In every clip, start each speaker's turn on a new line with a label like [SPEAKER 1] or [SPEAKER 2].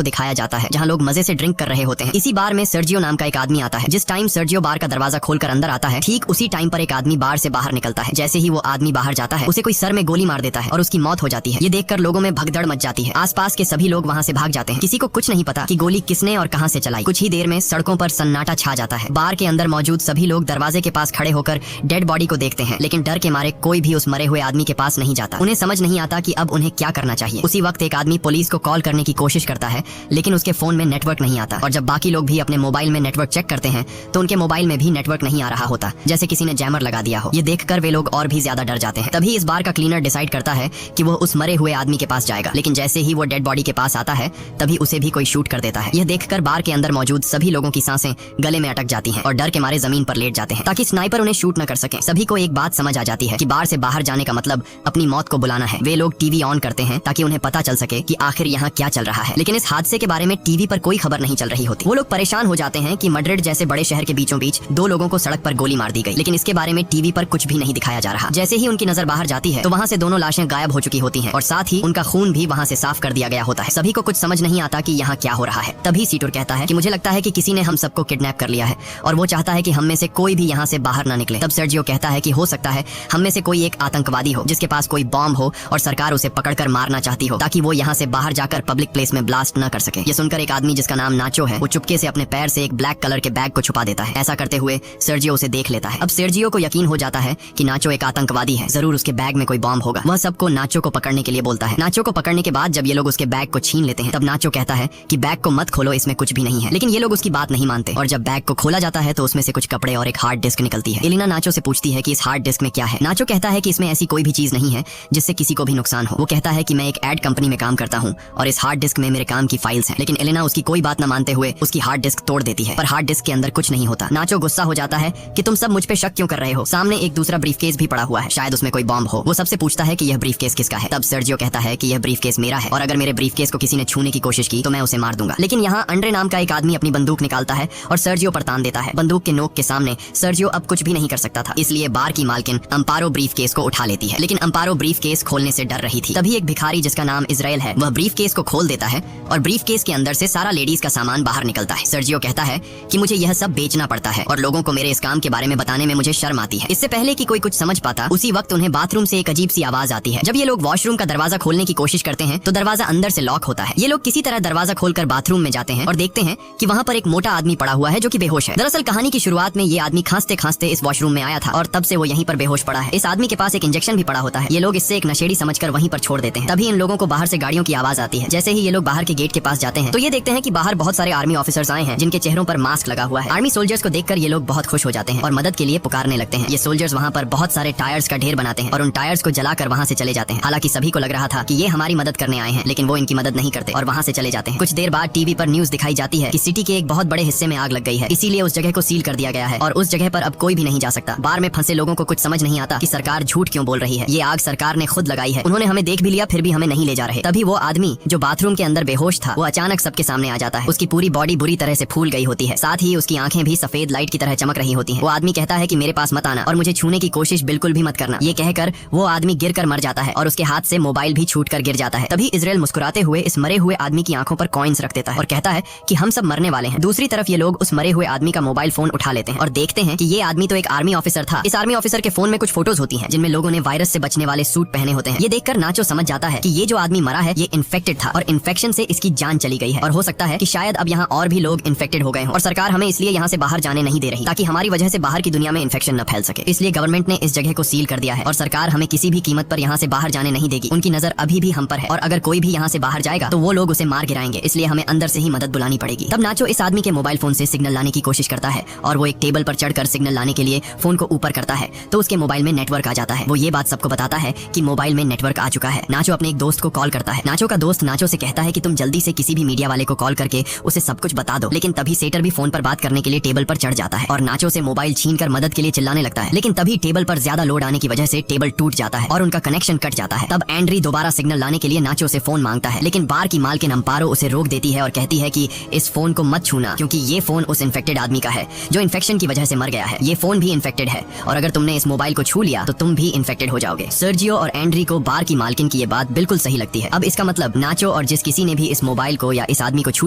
[SPEAKER 1] को दिखाया जाता है जहाँ लोग मजे से ड्रिंक कर रहे होते हैं। इसी बार में सर्जियो नाम का एक आदमी आता है। जिस टाइम सर्जियो बार का दरवाजा खोलकर अंदर आता है, ठीक उसी टाइम पर एक आदमी बार से बाहर निकलता है। जैसे ही वो आदमी बाहर जाता है, उसे कोई सर में गोली मार देता है और उसकी मौत हो जाती है। ये देखकर लोगों में भगदड़ मच जाती है। आसपास के सभी लोग वहाँ से भाग जाते हैं। किसी को कुछ नहीं पता कि गोली किसने और कहाँ से चलाई। कुछ ही देर में सड़कों पर सन्नाटा छा जाता है। बार के अंदर मौजूद सभी लोग दरवाजे के पास खड़े होकर डेड बॉडी को देखते हैं, लेकिन डर के मारे कोई भी उस मरे हुए आदमी के पास नहीं जाता। उन्हें समझ नहीं आता कि अब उन्हें क्या करना चाहिए। उसी वक्त एक आदमी पुलिस को कॉल करने की कोशिश करता है, लेकिन उसके फोन में नेटवर्क नहीं आता। और जब बाकी लोग भी अपने मोबाइल में नेटवर्क चेक करते हैं तो उनके मोबाइल में भी नेटवर्क नहीं आ रहा होता, जैसे किसी ने जैमर लगा दिया हो। ये देखकर वे लोग और भी ज्यादा डर जाते हैं। तभी इस बार का क्लीनर डिसाइड करता है कि वो उस मरे हुए आदमी के पास जाएगा, लेकिन जैसे ही वो डेड बॉडी के पास आता है तभी उसे भी कोई शूट कर देता है। यह देखकर बार के अंदर मौजूद सभी लोगों की सांसें गले में अटक जाती हैं और डर के मारे जमीन पर लेट जाते हैं ताकि स्नाइपर उन्हें शूट न कर सके। सभी को एक बात समझ आ जाती है कि बार से बाहर जाने का मतलब अपनी मौत को बुलाना है। वे लोग टीवी ऑन करते हैं ताकि उन्हें पता चल सके कि आखिर यहाँ क्या चल रहा है, लेकिन इस हादसे के बारे में टीवी पर कोई खबर नहीं चल रही होती। वो लोग परेशान हो जाते हैं कि मैड्रिड जैसे बड़े शहर के बीचों बीच 2 लोगों को सड़क पर गोली मार दी गई, लेकिन इसके बारे में टीवी पर कुछ भी नहीं दिखाया जा रहा। जैसे ही उनकी नजर बाहर जाती है तो वहाँ से दोनों लाशें गायब हो चुकी होती हैं और साथ ही उनका खून भी वहाँ से साफ कर दिया गया होता है। सभी को कुछ समझ नहीं आता कि यहाँ क्या हो रहा है। तभी सीटूर कहता है कि मुझे लगता है कि किसी ने हम सबको किडनैप कर लिया है और वो चाहता है कि हम में से कोई भी यहाँ से बाहर ना निकले। तब सर्जियो कहता है कि हो सकता है हम में से कोई एक आतंकवादी हो जिसके पास कोई बॉम्ब हो और सरकार उसे पकड़कर मारना चाहती हो ताकि वो यहाँ से बाहर जाकर पब्लिक प्लेस में ब्लास्ट न कर सके। ये सुनकर एक आदमी जिसका नाम नाचो है, वो चुपके से अपने पैर से एक ब्लैक कलर के बैग को छुपा देता है। ऐसा करते हुए सर्जियो उसे देख लेता है। अब सर्जियो को यकीन हो जाता है कि नाचो एक आतंकवादी है, जरूर उसके बैग में कोई बॉम्ब होगा। वह सबको नाचो को पकड़ने के लिए बोलता है। नाचो को पकड़ने के बाद जब ये लोग उसके बैग को छीन लेते हैं, तब नाचो कहता है कि बैग को मत खोलो, इसमें कुछ भी नहीं है। लेकिन ये लोग उसकी बात नहीं मानते और जब बैग को खोला जाता है तो उसमें से कुछ कपड़े और एक हार्ड डिस्क निकलती है। एलिना नाचो से पूछती है कि इस हार्ड डिस्क में क्या है। नाचो कहता है कि इसमें ऐसी कोई भी चीज नहीं है जिससे किसी को भी नुकसान हो। वो कहता है कि मैं एक एड कंपनी में काम करता हूँ और इस हार्ड डिस्क में मेरे काम की फाइल्स हैं। लेकिन एलिना उसकी कोई बात न मानते हुए उसकी हार्ड डिस्क तोड़ देती है, पर हार्ड डिस्क के अंदर कुछ नहीं होता। नाचो गुस्सा हो जाता है कि तुम सब मुझ पे शक क्यों कर रहे हो, सामने एक दूसरा ब्रीफकेस भी पड़ा हुआ है, शायद उसमें कोई बॉम्ब हो। वो सबसे पूछता है कि यह ब्रीफकेस किसका है। तब सर्जियो कहता है कि यह ब्रीफकेस मेरा है और अगर मेरे ब्रीफकेस को किसी ने छूने की कोशिश की तो मैं उसे मार दूंगा। लेकिन यहाँ अंड्रे नाम का एक आदमी अपनी बंदूक निकालता है और सर्जियो पर तान देता है। बंदूक के नोक के सामने सर्जियो अब कुछ भी नहीं कर सकता था, इसलिए बार की मालकिन अम्पारो ब्रीफकेस को उठा लेती है। लेकिन अम्पारो ब्रीफकेस खोलने से डर रही थी। तभी एक भिखारी जिसका नाम इजराइल है, वह ब्रीफकेस को खोल देता है और ब्रीफकेस के अंदर से सारा लेडीज का सामान बाहर निकलता है। सर्जियो कहता है कि मुझे यह सब बेचना पड़ता है और लोगों को मेरे इस काम के बारे में बताने में मुझे शर्म आती है। इससे पहले कि कोई कुछ समझ पाता, उसी वक्त उन्हें बाथरूम से एक अजीब सी आवाज आती है। जब ये लोग वॉशरूम का दरवाजा खोलने की कोशिश करते हैं तो दरवाजा अंदर से लॉक होता है। ये लोग किसी तरह दरवाजा खोलकर बाथरूम में जाते हैं और देखते हैं कि वहाँ पर एक मोटा आदमी पड़ा हुआ है जो कि बेहोश है। दरअसल कहानी की शुरुआत में ये आदमी खांसते खांसते इस वॉशरूम में आया था और तब से वो यहीं पर बेहोश पड़ा है। इस आदमी के पास एक इंजेक्शन भी पड़ा होता है। ये लोग इससे एक नशेड़ी समझकर वहीं पर छोड़ देते हैं। तभी इन लोगों को बाहर से गाड़ियों की आवाज आती है। जैसे ही ये लोग बाहर के गेट के पास जाते हैं तो ये देखते हैं कि बाहर बहुत सारे आर्मी ऑफिसर्स आए हैं जिनके चेहरों पर मास्क लगा हुआ है। आर्मी सोल्जर्स को देखकर ये लोग बहुत खुश हो जाते हैं और मदद के लिए पुकारने लगते हैं। ये सोल्जर्स वहाँ पर बहुत सारे टायर्स का ढेर बनाते हैं और उन टायर्स को जलाकर वहाँ से चले जाते हैं। हालांकि सभी को लग रहा था कि ये हमारी मदद करने आए हैं, लेकिन वो इनकी मदद नहीं करते और वहाँ से चले जाते हैं। कुछ देर बाद टीवी पर न्यूज दिखाई जाती है कि सिटी के एक बहुत बड़े हिस्से में आग लग गई है, इसीलिए उस जगह को सील कर दिया गया है और उस जगह पर अब कोई भी नहीं जा सकता। बार में फंसे लोगों को कुछ समझ नहीं आता कि सरकार झूठ क्यों बोल रही है। ये आग सरकार ने खुद लगाई है, उन्होंने हमें देख भी लिया फिर भी हमें नहीं ले जा रहे। तभी वो आदमी जो बाथरूम के अंदर बेहोश था वो अचानक सबके सामने आ जाता है। उसकी पूरी बॉडी बुरी तरह से फूल गई होती है, साथ ही उसकी आंखें भी सफेद लाइट की तरह चमक रही होती हैं। वो आदमी कहता है कि मेरे पास मत आना और मुझे छूने की कोशिश बिल्कुल भी मत करना। ये कहकर वो आदमी गिर कर मर जाता है और उसके हाथ से मोबाइल भी छूट कर गिर जाता है। तभी इजराइल मुस्कुराते हुए इस मरे हुए आदमी की आंखों पर कॉइन्स रख देता है और कहता है कि हम सब मरने वाले हैं। दूसरी तरफ ये लोग उस मरे हुए आदमी का मोबाइल फोन उठा लेते हैं और देखते हैं कि ये आदमी तो एक आर्मी ऑफिसर था। इस आर्मी ऑफिसर के फोन में कुछ फोटोज होती हैं जिनमें लोगों ने वायरस से बचने वाले सूट पहने होते हैं। ये देखकर नाचो समझ जाता है कि ये जो आदमी मरा है ये इन्फेक्टेड था और इन्फेक्शन से इसकी जान चली गई है और हो सकता है कि शायद अब यहाँ और भी लोग इन्फेक्टेड हो गए हों और सरकार हमें इसलिए यहाँ से बाहर जाने नहीं दे रही ताकि हमारी वजह से बाहर की दुनिया में इन्फेक्शन न फैल सके। इसलिए गवर्नमेंट ने इस जगह को सील कर दिया है और सरकार हमें किसी भी कीमत पर यहाँ से बाहर जाने नहीं देगी। उनकी नजर अभी भी हम पर है और अगर कोई भी यहाँ से बाहर जाएगा तो वो लोग उसे मार गिराएंगे, इसलिए हमें अंदर से ही मदद बुलानी पड़ेगी। तब नाचो इस आदमी के मोबाइल फोन से सिग्नल लाने की कोशिश करता है और वो एक टेबल पर चढ़कर सिग्नल लाने के लिए फोन को ऊपर करता है तो उसके मोबाइल में नेटवर्क आ जाता है। वो ये बात सबको बताता है कि मोबाइल में नेटवर्क आ चुका है। नाचो अपने एक दोस्त को कॉल करता है। नाचो का दोस्त नाचो से कहता है कि तुम जल्दी से किसी भी मीडिया वाले को कॉल करके उसे सब कुछ बता दो। लेकिन तभी सेटर भी फोन पर बात करने के लिए टेबल पर चढ़ जाता है और नाचो से मोबाइल छीनकर मदद के लिए चिल्लाने लगता है। लेकिन तभी टेबल पर ज्यादा लोड आने की वजह से टेबल टूट जाता है और उनका कनेक्शन कट जाता है। तब एंड्री दोबारा सिग्नल लाने के लिए नाचो से फोन मांगता है, लेकिन बार की मालकिन अम्पारो उसे रोक देती है और कहती है कि इस फोन को मत छूना क्योंकि ये फोन उस इन्फेक्टेड आदमी का है जो इन्फेक्शन की वजह से मर गया है। ये फोन भी इन्फेक्टेड है और अगर तुमने इस मोबाइल को छू लिया तो तुम भी इन्फेक्टेड हो जाओगे। सर्जियो और एंड्री को बार की मालकिन की ये बात बिल्कुल सही लगती है। अब इसका मतलब नाचो और जिस किसी ने भी इस मोबाइल को या इस आदमी को छू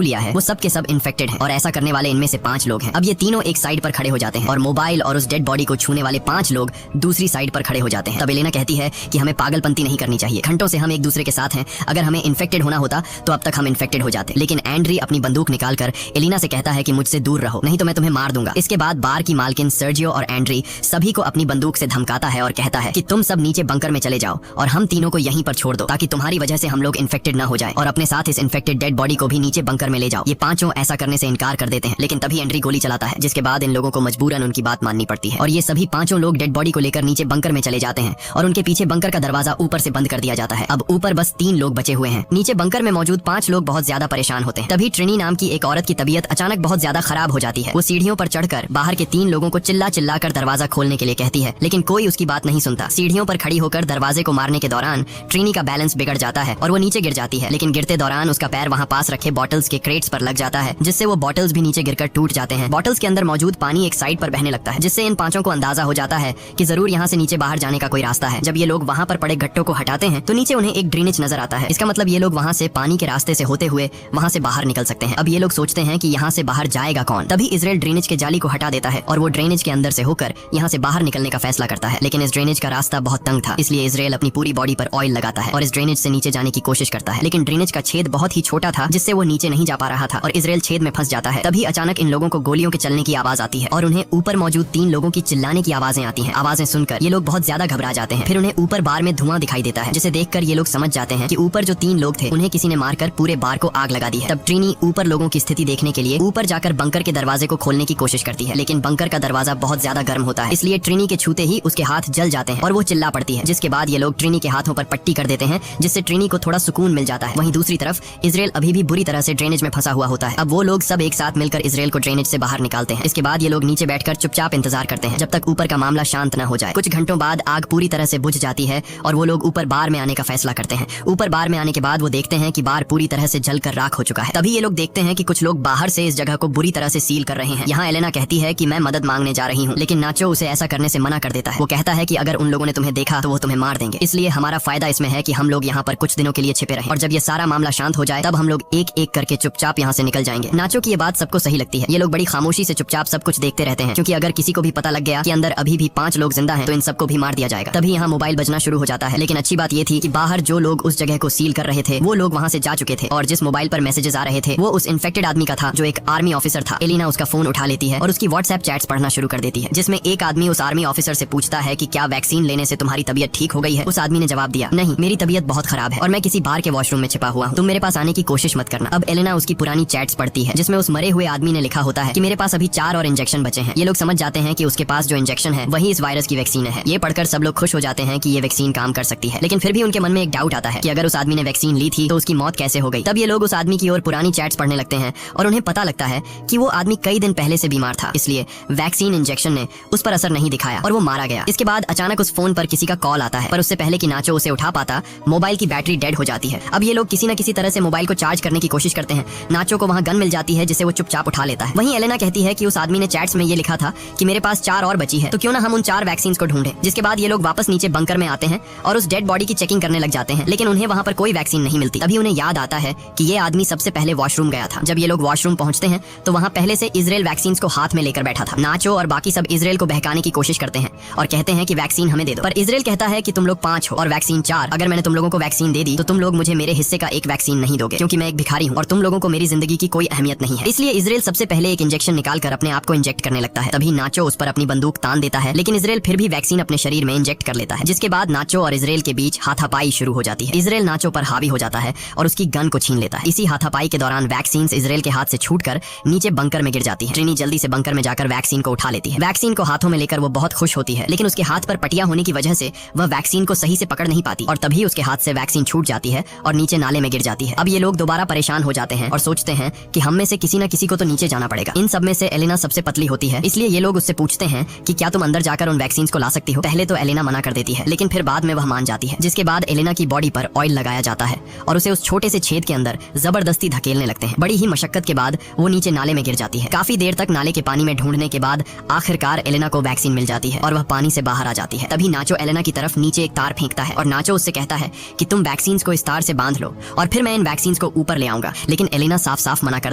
[SPEAKER 1] लिया है वो सब के सब इन्फेक्टेड हैं और ऐसा करने वाले इनमें से 5 लोग हैं। अब ये तीनों एक साइड पर खड़े हो जाते हैं और मोबाइल और उस डेड बॉडी को छूने वाले 5 लोग दूसरी साइड पर खड़े हो जाते हैं। तब एलेना कहती है कि हमें पागलपंती नहीं करनी चाहिए, घंटों से हम एक दूसरे के साथ हैं, अगर हमें इन्फेक्टेड होना होता तो अब तक हम इन्फेक्टेड हो जाते। लेकिन एंड्री अपनी बंदूक निकालकर एलेना से कहता है कि मुझसे दूर रहो, नहीं तो मैं तुम्हें मार दूंगा। इसके बाद बार की मालकिन सर्जियो और एंड्री सभी को अपनी बंदूक से धमकाता है और कहता है कि तुम सब नीचे बंकर में चले जाओ और हम तीनों को यहीं पर छोड़ दो ताकि तुम्हारी वजह से हम लोग इन्फेक्टेड ना हो जाए, और अपने साथ इस इन्फेक्टेड डेड बॉडी को भी नीचे बंकर में ले जाओ। ये पांचों ऐसा करने से इनकार कर देते हैं, लेकिन तभी एंड्री गोली चलाता है, जिसके बाद इन लोगों को मजबूरन उनकी बात माननी पड़ती है और ये सभी पांचों लोग डेड बॉडी को लेकर नीचे बंकर में चले जाते हैं और उनके पीछे बंकर का दरवाजा ऊपर से बंद कर दिया जाता है। अब ऊपर बस 3 लोग बचे हुए हैं। नीचे बंकर में मौजूद 5 लोग बहुत ज्यादा परेशान होते हैं। तभी ट्रिनी नाम की एक औरत की तबीयत अचानक बहुत ज्यादा खराब हो जाती है। वो सीढ़ियों पर चढ़कर बाहर के 3 लोगों को चिल्ला चिल्ला कर दरवाजा खोलने के लिए कहती है, लेकिन कोई उसकी बात नहीं सुनता। सीढ़ियों पर खड़ी होकर दरवाजे को मारने के दौरान ट्रिनी का बैलेंस बिगड़ जाता है और वो नीचे गिर जाती है, लेकिन गिरते दौरान उसका पैर वहाँ पास रखे बॉटल्स के क्रेट्स पर लग जाता है, जिससे वो बॉटल्स भी नीचे गिरकर टूट जाते हैं। बॉटल्स के अंदर मौजूद पानी एक साइड पर बहने लगता है, जिससे इन 5 को अंदाजा हो जाता है कि जरूर यहाँ से नीचे बाहर जाने का कोई रास्ता है। जब ये लोग वहाँ पर पड़े गट्टों को हटाते हैं तो नीचे उन्हें एक ड्रेनेज नजर आता है। इसका मतलब ये लोग वहाँ से पानी के रास्ते से होते हुए वहाँ से बाहर निकल सकते हैं। अब ये लोग सोचते हैं कि यहाँ से बाहर जाएगा कौन। तभी इजराइल ड्रेनेज के जाली को हटा देता है और वो ड्रेनेज के अंदर से होकर यहाँ से बाहर निकलने का फैसला करता है, लेकिन इस ड्रेनेज का रास्ता बहुत तंग था, इसलिए इजराइल अपनी पूरी बॉडी पर ऑयल लगाता है और इस ड्रेनेज से नीचे जाने की कोशिश करता है, लेकिन ड्रेनेज का छेद बहुत ही छोटा था जिससे वो नीचे नहीं जा पा रहा था और इजराइल छेद में फंस जाता है। तभी अचानक इन लोगों को गोलियों के चलने की आवाज आती है और उन्हें ऊपर मौजूद 3 लोगों की चिल्लाने की आवाजें आती हैं। आवाजें सुनकर ये लोग बहुत ज्यादा घबरा जाते हैं। फिर उन्हें ऊपर बार में धुआं दिखाई देता है, जिसे देखकर ये लोग समझ जाते हैं कि ऊपर जो 3 लोग थे उन्हें किसी ने मारकर पूरे बार को आग लगा दी है। तब ट्रिनी ऊपर लोगों की स्थिति देखने के लिए ऊपर जाकर बंकर के दरवाजे को खोलने की कोशिश करती है, लेकिन बंकर का दरवाजा बहुत ज्यादा गर्म होता है, इसलिए ट्रिनी के छूते ही उसके हाथ जल जाते हैं और वो चिल्ला पड़ती है, जिसके बाद ये लोग ट्रिनी के हाथों पर पट्टी कर देते हैं, जिससे ट्रिनी को थोड़ा सुकून मिल जाता है। वहीं दूसरी तरफ इजराइल अभी भी बुरी तरह से ड्रेनेज में फंसा हुआ होता है। अब वो लोग सब एक साथ मिलकर इजराइल को ड्रेनेज से बाहर निकालते हैं। इसके बाद ये लोग नीचे बैठकर चुपचाप इंतजार करते हैं जब तक ऊपर का मामला शांत न हो जाए। कुछ घंटों बाद आग पूरी तरह से बुझ जाती है और वो लोग ऊपर बार में आने का फैसला करते हैं। ऊपर बार में आने के बाद वो देखते हैं कि बार पूरी तरह से जलकर राख हो चुका है। तभी ये लोग देखते हैं कि कुछ लोग बाहर से इस जगह को बुरी तरह से सील कर रहे हैं। यहाँ एलेना कहती है कि मैं मदद मांगने जा रही हूँ, लेकिन नाचो उसे ऐसा करने से मना कर देता है। वो कहता है कि अगर उन लोगों ने तुम्हें देखा तो वो तुम्हें मार देंगे, इसलिए हमारा फायदा इसमें है कि हम लोग यहाँ पर कुछ दिनों के लिए छिपे रहें और जब ये सारा मामला शांत हो जाए तब हम लोग एक एक करके चुपचाप यहाँ से निकल जाएंगे। नाचो की ये बात सबको सही लगती है। ये लोग बड़ी खामोशी से चुपचाप सब कुछ देखते रहते हैं, क्योंकि अगर किसी को भी पता लग गया कि अंदर अभी भी 5 लोग जिंदा हैं तो इन सबको भी मार दिया जाएगा। तभी यहाँ मोबाइल बजना शुरू हो जाता है, लेकिन अच्छी बात ये थी कि बाहर जो लोग उस जगह को सील कर रहे थे वो लोग वहाँ से जा चुके थे और जिस मोबाइल पर मैसेजेस आ रहे थे वो उस इन्फेक्टेड आदमी का था जो एक आर्मी ऑफिसर था। एलिना उसका फोन उठा लेती है और उसकी व्हाट्सएप चैट्स पढ़ना शुरू कर देती है, जिसमें एक आदमी उस आर्मी ऑफिसर से पूछता है कि क्या वैक्सीन लेने से तुम्हारी तबीयत ठीक हो गई है। उस आदमी ने जवाब दिया, नहीं, मेरी तबीयत बहुत खराब है और मैं किसी बार के वॉशरूम में छिपा हुआ हूँ, तुम मेरे पास आने की कोशिश मत करना। अब एलेना उसकी पुरानी चैट्स पढ़ती है जिसमें उस मरे हुए आदमी ने लिखा होता है कि मेरे पास अभी 4 और इंजेक्शन बचे हैं। ये लोग समझ जाते हैं कि उसके पास जो इंजेक्शन है वही इस वायरस की वैक्सीन है। ये पढ़कर सब लोग खुश हो जाते हैं कि ये वैक्सीन काम कर सकती है, लेकिन फिर भी उनके मन में एक डाउट आता है कि अगर उस आदमी ने वैक्सीन ली थी तो उसकी मौत कैसे हो गई। तब ये लोग उस आदमी की ओर पुरानी चैट्स पढ़ने लगते हैं और उन्हें पता लगता है कि वो आदमी कई दिन पहले से बीमार था, इसलिए वैक्सीन इंजेक्शन ने उस पर असर नहीं दिखाया और वो मारा गया। इसके बाद अचानक उस फोन पर किसी का कॉल आता है, पर उससे पहले कि नाचो उसे उठा पाता मोबाइल की बैटरी डेड हो जाती है। अब ये लोग किसी न किसी तरह से मोबाइल को चार्ज करने की कोशिश करते हैं। नाचो को वहाँ गन मिल जाती है जिसे वो चुपचाप उठा लेता है। वहीं एलेना कहती है कि उस आदमी ने चैट्स में ये लिखा था कि मेरे पास 4 और बची है, तो क्यों ना हम उन 4 वैक्सीन को ढूंढे। जिसके बाद ये लोग वापस नीचे बंकर में आते हैं और उस डेड बॉडी की चेकिंग करने लग जाते हैं, लेकिन उन्हें वहाँ पर कोई वैक्सीन नहीं मिलती। तभी उन्हें याद आता है कि ये आदमी सबसे पहले वॉशरूम गया था। जब ये लोग वॉशरूम पहुंचते हैं तो वहाँ पहले से इजराइल वैक्सीन को हाथ में लेकर बैठा था। नाचो और बाकी सब इजराइल को बहकाने की कोशिश करते हैं और कहते हैं कि वैक्सीन हमें दे दो, पर इजराइल कहता है कि तुम लोग 5 हो और वैक्सीन 4। अगर मैंने तुम लोगों को वैक्सीन दे दी तो तुम लोग मुझे मेरे हिस्से का एक वैक्सीन नहीं दोगे, क्योंकि मैं एक भिखारी हूँ और तुम लोगों को मेरी जिंदगी की कोई अहमियत नहीं है। इसलिए इजराइल सबसे पहले एक इंजेक्शन निकालकर अपने आप को इंजेक्ट करने लगता है। तभी नाचो उस पर अपनी बंदूक तान देता है, लेकिन इजराइल फिर भी वैक्सीन अपने शरीर में इंजेक्ट कर लेता है। जिसके बाद नाचो और इजराइल के बीच हाथापाई शुरू हो जाती है। इजराइल नाचो पर हावी हो जाता है और उसकी गन को छीन लेता है। इसी हाथापाई के दौरान वैक्सीन इजराइल के हाथ से छूटकर नीचे बंकर में गिर जाती है। ट्रिनी जल्दी से बंकर में जाकर वैक्सीन को उठा लेती है। वैक्सीन को हाथों में लेकर वो बहुत खुश होती है, लेकिन उसके हाथ पर पटिया होने की वजह से वह वैक्सीन को सही से पकड़ नहीं पाती और तभी उसके हाथ से वैक्सीन छूट जाती है और नीचे नाले में गिर जाती है। अब ये लोग दोबारा परेशान हो जाते हैं और सोचते हैं कि हम में से किसी न किसी को तो नीचे जाना पड़ेगा। इन सब में से एलेना सबसे पतली होती है, इसलिए ये लोग उससे पूछते हैं कि क्या तुम अंदर जाकर उन वैक्सीन को ला सकती हो। पहले तो एलेना मना कर देती है, लेकिन फिर बाद में वह मान जाती है। जिसके बाद एलेना की बॉडी पर ऑयल लगाया जाता है और उसे उस छोटे से छेद के अंदर जबरदस्ती धकेलने लगते हैं। बड़ी ही मशक्कत के बाद वो नीचे नाले में गिर जाती है। काफी देर तक नाले के पानी में ढूंढने के बाद आखिरकार एलेना को वैक्सीन मिल जाती है और वह पानी से बाहर आ जाती है। तभी नाचो एलेना की तरफ नीचे एक तार फेंकता है और नाचो उससे कहता है कि तुम वैक्सीन को इस तार से बांध लो और फिर मैं इन वैक्सीन वैक्सीन को ऊपर ले आऊंगा। लेकिन एलेना साफ साफ मना कर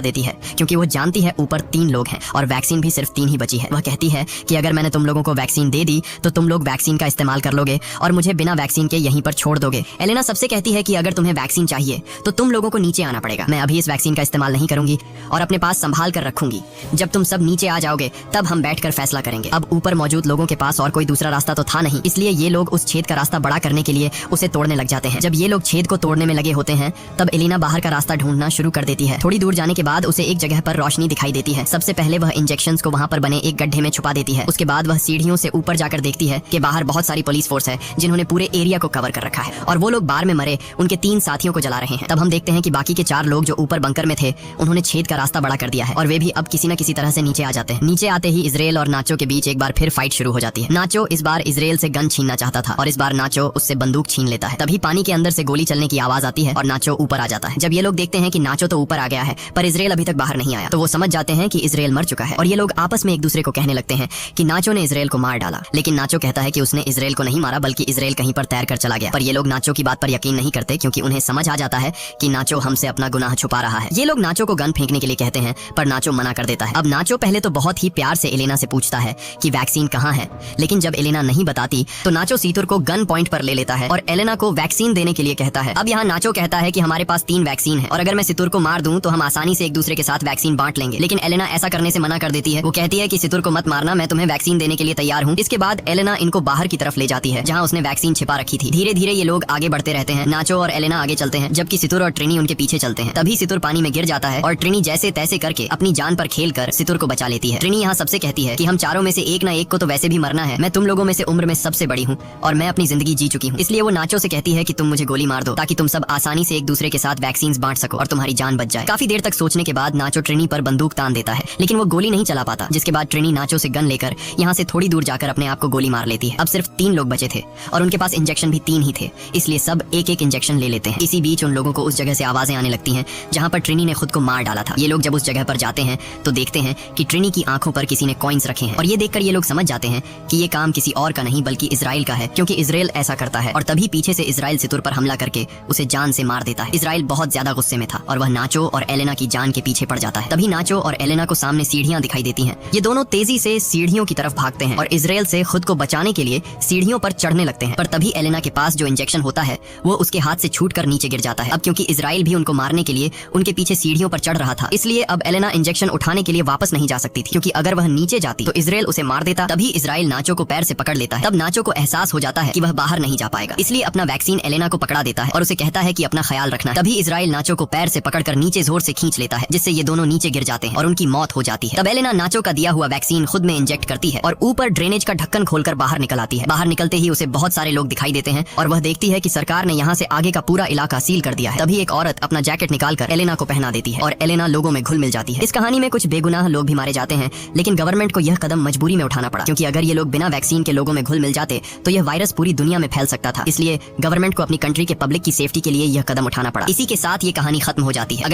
[SPEAKER 1] देती है क्योंकि वो जानती है ऊपर 3 लोग हैं और वैक्सीन भी सिर्फ 3 ही बची है। वह कहती है कि अगर मैंने तुम लोगों को वैक्सीन दे दी तो तुम लोग वैक्सीन का इस्तेमाल कर लोगे और मुझे बिना वैक्सीन के यहीं पर छोड़ दोगे। एलेना सबसे कहती है कि अगर तुम्हें वैक्सीन चाहिए तो तुम लोगों को नीचे आना पड़ेगा। मैं अभी इस वैक्सीन का इस्तेमाल नहीं करूंगी और अपने पास संभाल कर रखूंगी। जब तुम सब नीचे आ जाओगे तब हम बैठकर फैसला करेंगे। अब ऊपर मौजूद लोगों के पास और कोई दूसरा रास्ता तो था नहीं, इसलिए ये लोग उस छेद का रास्ता बड़ा करने के लिए उसे तोड़ने लग जाते हैं। जब ये लोग छेद को तोड़ने में लगे होते हैं तब एलेना बाहर का रास्ता ढूंढना शुरू कर देती है। थोड़ी दूर जाने के बाद उसे एक जगह पर रोशनी दिखाई देती है। सबसे पहले वह इंजेक्शंस को वहां पर बने एक गड्ढे में छुपा देती है। उसके बाद वह सीढ़ियों से ऊपर जाकर देखती है कि बाहर बहुत सारी पुलिस फोर्स है जिन्होंने पूरे एरिया को कवर कर रखा है और वो लोग बार में मरे उनके 3 साथियों को जला रहे हैं। तब हम देखते हैं कि बाकी के 4 लोग जो ऊपर बंकर में थे उन्होंने छेद का रास्ता बड़ा कर दिया है और वे भी अब किसी न किसी तरह से नीचे आ जाते हैं। नीचे आते ही इजराइल और नाचो के बीच एक बार फिर फाइट शुरू हो जाती है। नाचो इस बार इजराइल से गन छीनना चाहता था और इस बार नाचो उससे बंदूक छीन लेता है। तभी पानी के अंदर से गोली चलने की आवाज आती है और नाचो ऊपर आ जाता है। जब ये लोग देखते हैं कि नाचो तो ऊपर आ गया है पर इजराइल अभी तक बाहर नहीं आया तो वो समझ जाते हैं कि इजराइल मर चुका है और ये लोग आपस में एक दूसरे को कहने लगते हैं कि नाचो ने इजराइल को मार डाला। लेकिन नाचो कहता है कि उसने इजराइल को नहीं मारा बल्कि इजराइल कहीं पर तैर कर चला गया। पर ये लोग नाचो की बात पर यकीन नहीं करते क्योंकि उन्हें समझ आ जाता है कि नाचो हमसे अपना गुनाह छुपा रहा है। ये लोग नाचो को गन फेंकने के लिए कहते हैं पर नाचो मना कर देता है। अब नाचो पहले तो बहुत ही प्यार से एलेना से पूछता है कि वैक्सीन कहाँ है, लेकिन जब एलेना नहीं बताती तो नाचो सीतुर को गन पॉइंट पर ले लेता है और एलेना को वैक्सीन देने के लिए कहता है। अब यहाँ नाचो कहता है कि हमारे पास 3 वैक्सीन है और अगर मैं सितुर को मार दूं तो हम आसानी से एक दूसरे के साथ वैक्सीन बांट लेंगे। लेकिन एलेना ऐसा करने से मना कर देती है। वो कहती है कि सितुर को मत मारना, मैं तुम्हें वैक्सीन देने के लिए तैयार हूँ। इसके बाद एलेना इनको बाहर की तरफ ले जाती है जहाँ उसने वैक्सीन छिपा रखी थी। धीरे धीरे ये लोग आगे बढ़ते रहते हैं। नाचो और एलेना आगे चलते हैं जबकि सितुर और ट्रिनी उनके पीछे चलते हैं। तभी सितुर पानी में गिर जाता है और ट्रिनी जैसे तैसे करके अपनी जान पर खेलकर सितुर को बचा लेती है। ट्रिनी यहाँ सबसे कहती है कि हम चारों में से एक ना एक को तो वैसे भी मरना है। मैं तुम लोगों में से उम्र में सबसे बड़ी हूँ और मैं अपनी जिंदगी जी चुकी हूँ, इसलिए वो नाचो से कहती है कि तुम मुझे गोली मार दो ताकि तुम सब आसानी से एक दूसरे के साथ वैक्सीन बांट सको और तुम्हारी जान बच जाए। काफी देर तक सोचने के बाद नाचो ट्रिनी पर बंदूक तान देता है लेकिन वो गोली नहीं चला पाता, जिसके बाद ट्रिनी नाचो से गन लेकर यहाँ से थोड़ी दूर जाकर अपने आप को गोली मार लेती है। अब सिर्फ 3 लोग बचे थे और उनके पास इंजेक्शन भी 3 ही थे, इसलिए सब एक एक इंजेक्शन ले लेते हैं। इसी बीच उन लोगों को उस जगह से आवाजें आने लगती हैं जहाँ पर ट्रिनी ने खुद को मार डाला था। ये लोग जब उस जगह पर जाते हैं तो देखते हैं कि ट्रिनी की आंखों पर किसी ने कॉइन्स रखे हैं और ये देखकर ये लोग समझ जाते हैं कि ये काम किसी और का नहीं बल्कि इजराइल का है क्योंकि इजराइल ऐसा करता है। और तभी पीछे से इजराइल सितुर पर हमला करके उसे जान से मार देता है। इजराइल बहुत ज्यादा गुस्से में था और वह नाचो और एलेना की जान के पीछे पड़ जाता है। तभी नाचो और एलेना को सामने सीढ़ियां दिखाई देती हैं। ये दोनों तेजी से सीढ़ियों की तरफ भागते हैं और इजराइल से खुद को बचाने के लिए सीढ़ियों पर चढ़ने लगते हैं। पर तभी एलेना के पास जो इंजेक्शन होता है वो उसके हाथ से छूटकर नीचे गिर जाता है। अब क्योंकि इजराइल भी उनको मारने के लिए उनके पीछे सीढ़ियों पर चढ़ रहा था, इसलिए अब एलेना इंजेक्शन उठाने के लिए वापस नहीं जा सकती थी क्योंकि अगर वह नीचे जाती तो इजराइल उसे मार देता। तभी इजराइल नाचो को पैर से पकड़ लेता है। तब नाचो को एहसास हो जाता है कि वह बाहर नहीं जा पाएगा, इसलिए अपना वैक्सीन एलेना को पकड़ा देता है और उसे कहता है कि अपना ख्याल रखना। तभी इजराइल नाचो को पैर से पकड़कर नीचे जोर से खींच लेता है जिससे ये दोनों नीचे गिर जाते हैं और उनकी मौत हो जाती है। तब एलेना नाचो का दिया हुआ वैक्सीन खुद में इंजेक्ट करती है और ऊपर ड्रेनेज का ढक्कन खोलकर बाहर निकल आती है। बाहर निकलते ही उसे बहुत सारे लोग दिखाई देते हैं और वह देखती है कि सरकार ने यहाँ से आगे का पूरा इलाका सील कर दिया है। तभी एक औरत अपना जैकेट निकालकर एलेना को पहना देती है और एलेना लोगों में घुल मिल जाती है। इस कहानी में कुछ बेगुनाह लोग भी मारे जाते हैं लेकिन गवर्नमेंट को यह कदम मजबूरी में उठाना पड़ा क्योंकि अगर ये लोग बिना वैक्सीन के लोगों में घुल मिल जाते तो यह वायरस पूरी दुनिया में फैल सकता था। इसलिए गवर्नमेंट को अपनी कंट्री के पब्लिक की सेफ्टी के लिए यह कदम उठाना पड़ा। इसी के साथ ये कहानी खत्म हो जाती है। अगर